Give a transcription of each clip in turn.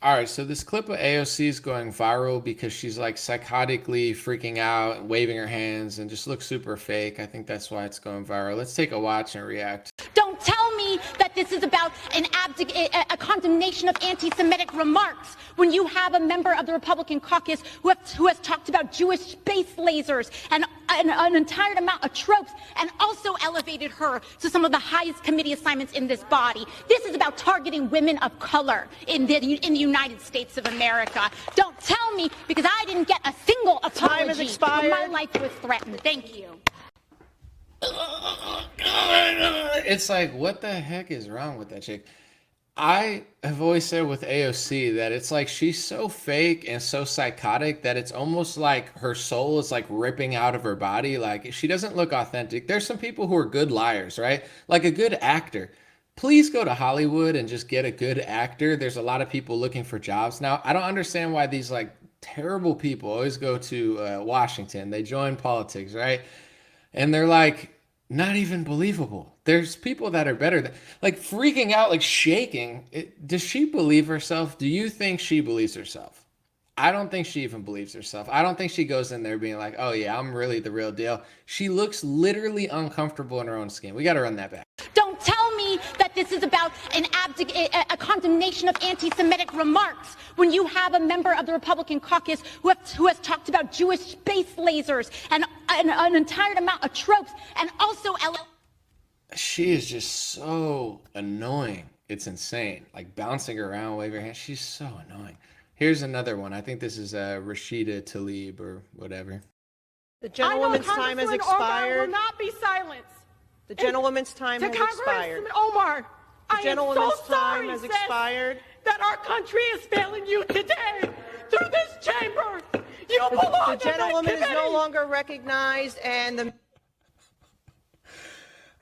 All right, so this clip of AOC is going viral because she's like psychotically freaking out and waving her hands and just looks super fake. I think that's why it's going viral. Let's take a watch and react. Don't tell me that this is about a condemnation of anti-Semitic remarks when you have a member of the Republican caucus who has talked about Jewish space lasers and an entire amount of tropes and also elevated her to some of the highest committee assignments in this body. This is about targeting women of color in the United States of America. Don't tell me, because I didn't get a single apology when my life was threatened. Thank you. It's like, what the heck is wrong with that chick? I have always said with AOC that it's like she's so fake and so psychotic that it's almost like her soul is like ripping out of her body. Like she doesn't look authentic. There's some people who are good liars, right? Like a good actor. Please go to Hollywood and just get a good actor. There's a lot of people looking for jobs now. I don't understand why these like terrible people always go to Washington. They join politics, right? And they're like not even believable. There's people that are better than, like freaking out, like shaking. Does she believe herself? Do you think she believes herself? I don't think she even believes herself. I don't think she goes in there being like, oh yeah, I'm really the real deal. She looks literally uncomfortable in her own skin. We got to run that back. Don't tell me that this is about a condemnation of anti-Semitic remarks when you have a member of the Republican caucus who has talked about Jewish space lasers and an entire amount of tropes and also She is just so annoying. It's insane. Like bouncing around, waving her hands. She's so annoying. Here's another one. I think this is Rashida Tlaib or whatever. The gentlewoman's time has expired. Omar will not be silenced. The gentlewoman's time has expired. Congressman Omar, The gentlewoman's so sorry, time has sis, expired. that our country is failing you today through this chamber. You belong The in that gentlewoman is no committee. longer recognized, and the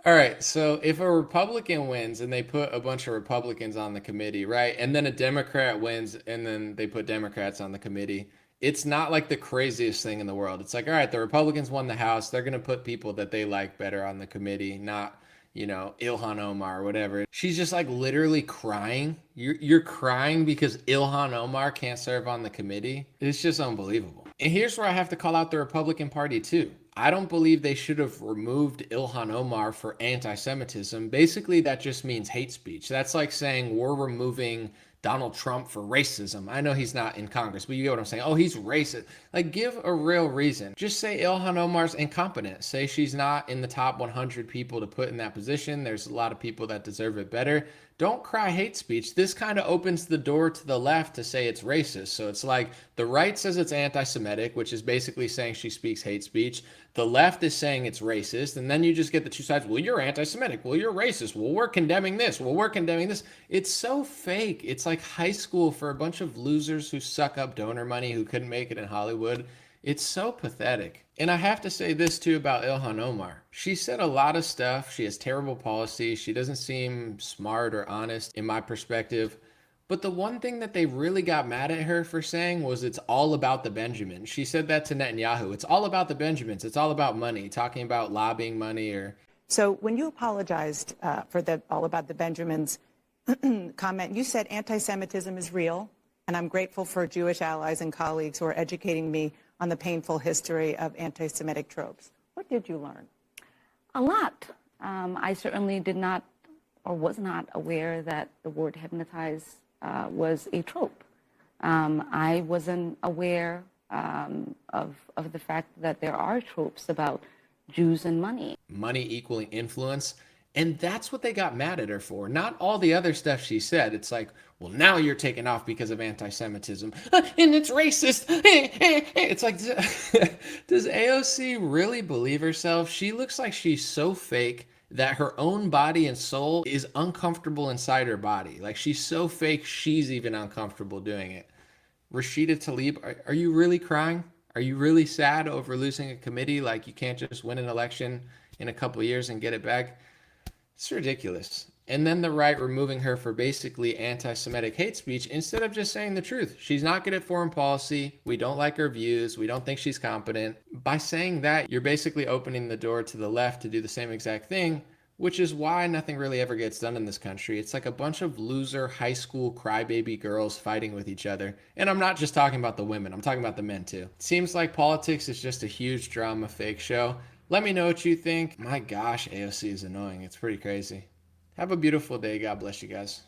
All right, so if a Republican wins and they put a bunch of Republicans on the committee, right? And then a Democrat wins and then they put Democrats on the committee, it's not like the craziest thing in the world. It's like, all right, the Republicans won the House. They're going to put people that they like better on the committee, not, Ilhan Omar or whatever. She's just like literally crying. You're crying because Ilhan Omar can't serve on the committee. It's just unbelievable. And here's where I have to call out the Republican Party too. I don't believe they should have removed Ilhan Omar for anti-Semitism. Basically, that just means hate speech. That's like saying we're removing Donald Trump for racism. I know he's not in Congress, but you get what I'm saying. Oh, he's racist. Like, give a real reason. Just say Ilhan Omar's incompetent. Say she's not in the top 100 people to put in that position. There's a lot of people that deserve it better. Don't cry hate speech. This kind of opens the door to the left to say it's racist. So it's like the right says it's anti-Semitic, which is basically saying she speaks hate speech. The left is saying it's racist. And then you just get the two sides. Well, you're anti-Semitic. Well, you're racist. Well, we're condemning this. Well, we're condemning this. It's so fake. It's like high school for a bunch of losers who suck up donor money who couldn't make it in Hollywood. It's so pathetic. And I have to say this too about Ilhan Omar. She said a lot of stuff. She has terrible policy. She doesn't seem smart or honest in my perspective. But the one thing that they really got mad at her for saying was it's all about the Benjamins. She said that to Netanyahu. It's all about the Benjamins. It's all about money, talking about lobbying money or. So when you apologized for the all about the Benjamins comment, you said anti-Semitism is real, and I'm grateful for Jewish allies and colleagues who are educating me on the painful history of anti-Semitic tropes. What did you learn? A lot. I certainly did not or was not aware that the word hypnotize was a trope. I wasn't aware of the fact that there are tropes about Jews and money. Money equaling influence. And that's what they got mad at her for. Not all the other stuff she said. It's like, well, now you're taken off because of anti-Semitism. And it's racist. It's like, does AOC really believe herself? She looks like she's so fake that her own body and soul is uncomfortable inside her body. Like she's so fake, she's even uncomfortable doing it. Rashida Tlaib, are you really crying? Are you really sad over losing a committee? Like you can't just win an election in a couple of years and get it back? It's ridiculous. And then the right removing her for basically anti-Semitic hate speech instead of just saying the truth. She's not good at foreign policy. We don't like her views. We don't think she's competent. By saying that, you're basically opening the door to the left to do the same exact thing, which is why nothing really ever gets done in this country. It's like a bunch of loser high school crybaby girls fighting with each other. And I'm not just talking about the women, I'm talking about the men too. It seems like politics is just a huge drama fake show. Let me know what you think. My gosh, AOC is annoying. It's pretty crazy. Have a beautiful day. God bless you guys.